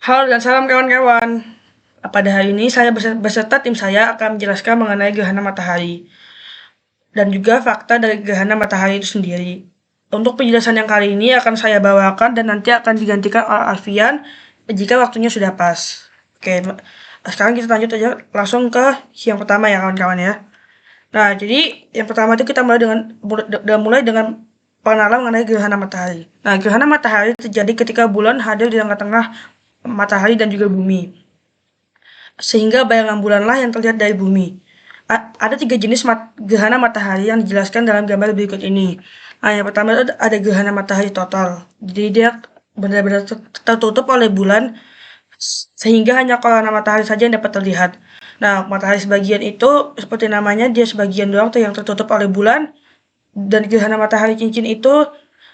Halo dan salam kawan-kawan. Pada hari ini saya beserta tim saya akan menjelaskan mengenai gerhana matahari dan juga fakta dari gerhana matahari itu sendiri. Untuk penjelasan yang kali ini akan saya bawakan dan nanti akan digantikan oleh Alfian jika waktunya sudah pas. Oke, sekarang kita lanjut aja langsung ke yang pertama ya kawan-kawan ya. Nah, jadi yang pertama itu kita mulai dengan pengenalan mengenai gerhana matahari. Nah, gerhana matahari terjadi ketika bulan hadir di tengah-tengah matahari dan juga bumi, sehingga bayangan bulanlah yang terlihat dari bumi. Ada 3 jenis gerhana matahari yang dijelaskan dalam gambar berikut ini. Nah, yang pertama itu ada gerhana matahari total. Jadi dia benar-benar tertutup oleh bulan sehingga hanya korona matahari saja yang dapat terlihat. Nah, matahari sebagian itu seperti namanya, dia sebagian doang tuh yang tertutup oleh bulan, dan gerhana matahari cincin itu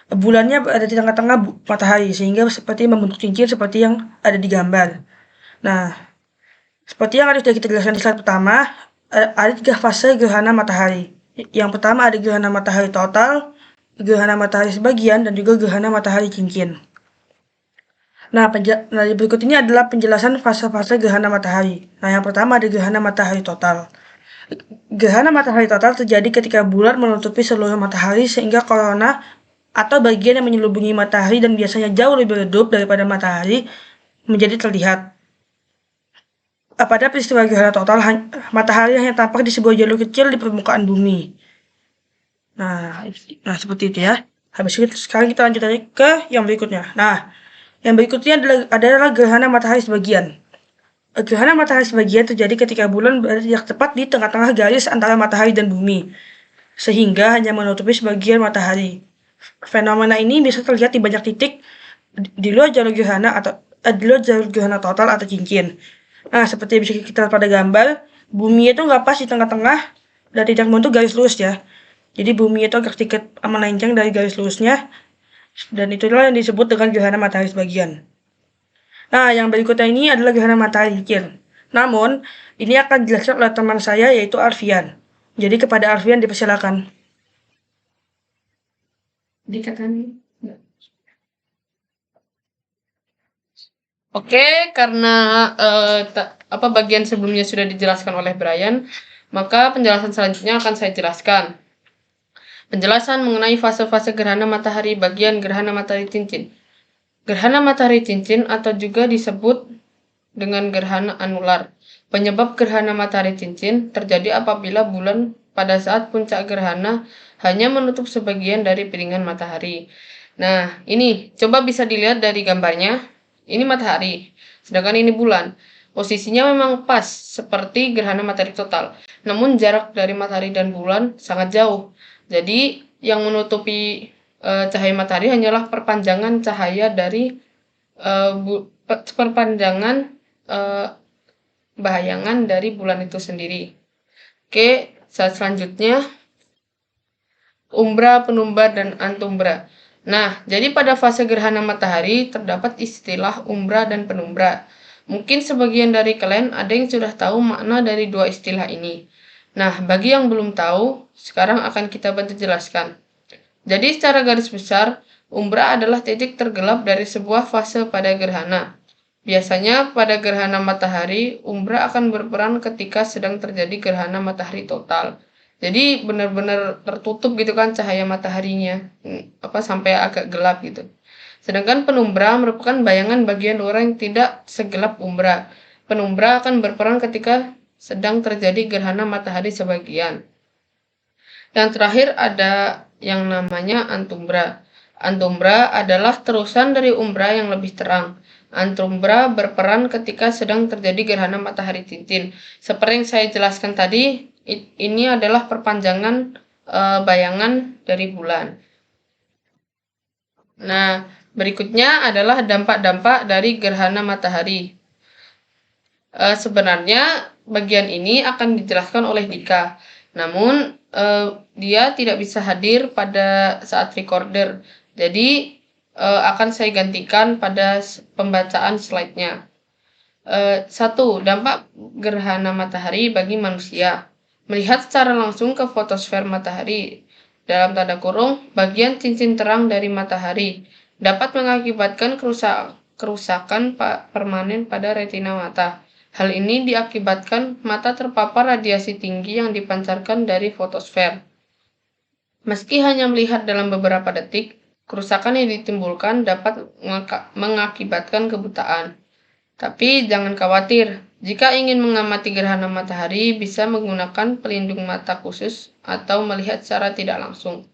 bulannya berada di tengah-tengah matahari sehingga seperti membentuk cincin seperti yang ada di gambar. Nah, seperti yang sudah kita jelaskan di slide pertama, ada 3 fase gerhana matahari. Yang pertama ada gerhana matahari total, gerhana matahari sebagian, dan juga gerhana matahari cincin. Nah, berikut ini adalah penjelasan fase-fase gerhana matahari. Nah, yang pertama ada gerhana matahari total. Gerhana matahari total terjadi ketika bulan menutupi seluruh matahari sehingga korona atau bagian yang menyelubungi matahari dan biasanya jauh lebih redup daripada matahari menjadi terlihat. Pada peristiwa gerhana total, matahari hanya tampak di sebuah jalur kecil di permukaan bumi. Nah seperti itu ya. Habis itu sekarang kita lanjut lagi ke yang berikutnya. Nah, yang berikutnya adalah gerhana matahari sebagian. Gerhana matahari sebagian terjadi ketika bulan berada tepat di tengah-tengah garis antara matahari dan bumi, sehingga hanya menutupi sebagian matahari. Fenomena ini bisa terlihat di banyak titik di luar jalur gerhana total atau cincin. Nah, seperti bisa kita lihat pada gambar, bumi itu nggak pas di tengah-tengah dan tidak membentuk garis lurus ya. Jadi bumi itu agak sedikit melenceng dari garis lurusnya, dan itulah yang disebut dengan gerhana matahari sebagian. Nah, yang berikutnya ini adalah gerhana matahari cincin. Namun, ini akan dijelaskan oleh teman saya yaitu Alfian. Jadi kepada Alfian dipersilakan. Dikatakan Oke, karena bagian sebelumnya sudah dijelaskan oleh Brian, maka penjelasan selanjutnya akan saya jelaskan. Penjelasan mengenai fase-fase gerhana matahari bagian gerhana matahari cincin. Gerhana matahari cincin atau juga disebut dengan gerhana anular. Penyebab gerhana matahari cincin terjadi apabila bulan pada saat puncak gerhana hanya menutup sebagian dari piringan matahari. Nah, ini coba bisa dilihat dari gambarnya. Ini matahari, sedangkan ini bulan. Posisinya memang pas seperti gerhana matahari total. Namun jarak dari matahari dan bulan sangat jauh. Jadi yang menutupi cahaya matahari hanyalah perpanjangan cahaya dari perpanjangan bayangan dari bulan itu sendiri. Oke, selanjutnya umbra, penumbra, dan antumbra. Nah, jadi pada fase gerhana matahari terdapat istilah umbra dan penumbra. Mungkin sebagian dari kalian ada yang sudah tahu makna dari dua istilah ini. Nah, bagi yang belum tahu, sekarang akan kita bantu jelaskan. Jadi secara garis besar, umbra adalah titik tergelap dari sebuah fase pada gerhana. Biasanya pada gerhana matahari, umbra akan berperan ketika sedang terjadi gerhana matahari total. Jadi benar-benar tertutup gitu kan cahaya mataharinya, sampai agak gelap gitu. Sedangkan penumbra merupakan bayangan bagian luar yang tidak segelap umbra. Penumbra akan berperan ketika sedang terjadi gerhana matahari sebagian. Yang terakhir ada yang namanya antumbra. Antumbra adalah terusan dari umbra yang lebih terang. Antumbra berperan ketika sedang terjadi gerhana matahari cincin. Seperti yang saya jelaskan tadi, ini adalah perpanjangan bayangan dari bulan. Nah, berikutnya adalah dampak-dampak dari gerhana matahari. Sebenarnya bagian ini akan dijelaskan oleh Dika. Namun dia tidak bisa hadir pada saat recorder. Jadi akan saya gantikan pada pembacaan slide-nya. 1. Dampak gerhana matahari bagi manusia. Melihat secara langsung ke fotosfer matahari, dalam tanda kurung, bagian cincin terang dari matahari, dapat mengakibatkan kerusakan permanen pada retina mata. Hal ini diakibatkan mata terpapar radiasi tinggi yang dipancarkan dari fotosfer. Meski hanya melihat dalam beberapa detik, kerusakan yang ditimbulkan dapat mengakibatkan kebutaan. Tapi jangan khawatir, jika ingin mengamati gerhana matahari bisa menggunakan pelindung mata khusus atau melihat secara tidak langsung,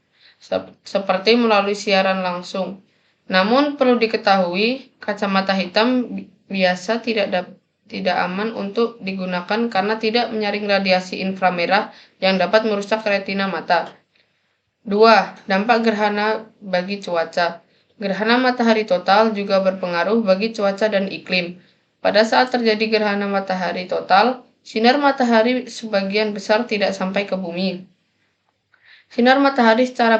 seperti melalui siaran langsung. Namun perlu diketahui, kacamata hitam biasa tidak aman untuk digunakan karena tidak menyaring radiasi inframerah yang dapat merusak retina mata. 2. Dampak gerhana bagi cuaca. Gerhana matahari total juga berpengaruh bagi cuaca dan iklim. Pada saat terjadi gerhana matahari total, sinar matahari sebagian besar tidak sampai ke bumi. Sinar matahari secara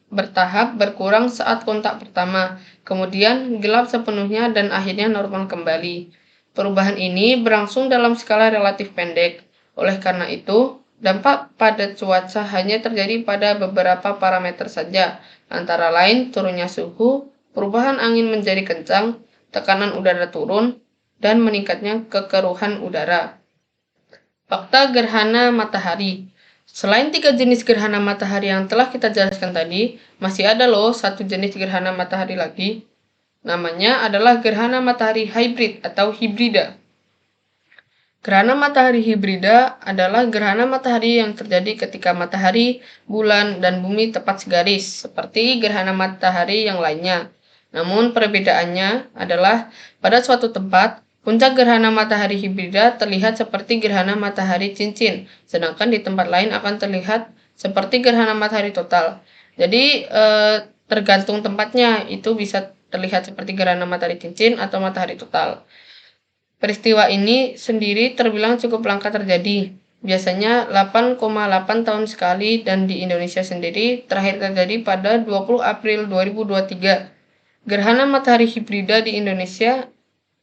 bertahap berkurang saat kontak pertama, kemudian gelap sepenuhnya dan akhirnya normal kembali. Perubahan ini berlangsung dalam skala relatif pendek. Oleh karena itu, dampak pada cuaca hanya terjadi pada beberapa parameter saja, antara lain turunnya suhu, perubahan angin menjadi kencang, tekanan udara turun, dan meningkatnya kekeruhan udara. Fakta gerhana matahari. Selain 3 jenis gerhana matahari yang telah kita jelaskan tadi, masih ada loh satu jenis gerhana matahari lagi. Namanya adalah gerhana matahari hybrid atau hibrida. Gerhana matahari hibrida adalah gerhana matahari yang terjadi ketika matahari, bulan, dan bumi tepat segaris, seperti gerhana matahari yang lainnya. Namun perbedaannya adalah pada suatu tempat, puncak gerhana matahari hibrida terlihat seperti gerhana matahari cincin, sedangkan di tempat lain akan terlihat seperti gerhana matahari total. Jadi tergantung tempatnya, itu bisa terlihat seperti gerhana matahari cincin atau matahari total. Peristiwa ini sendiri terbilang cukup langka terjadi, biasanya 8,8 tahun sekali, dan di Indonesia sendiri terakhir terjadi pada 20 April 2023. Gerhana matahari hibrida di Indonesia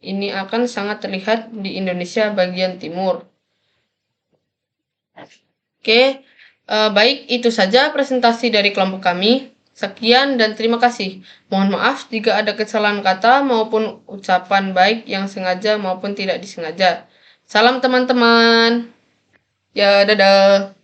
ini akan sangat terlihat di Indonesia bagian timur. Oke, baik, itu saja presentasi dari kelompok kami. Sekian dan terima kasih. Mohon maaf jika ada kesalahan kata maupun ucapan baik yang sengaja maupun tidak disengaja. Salam teman-teman. Ya, dadah.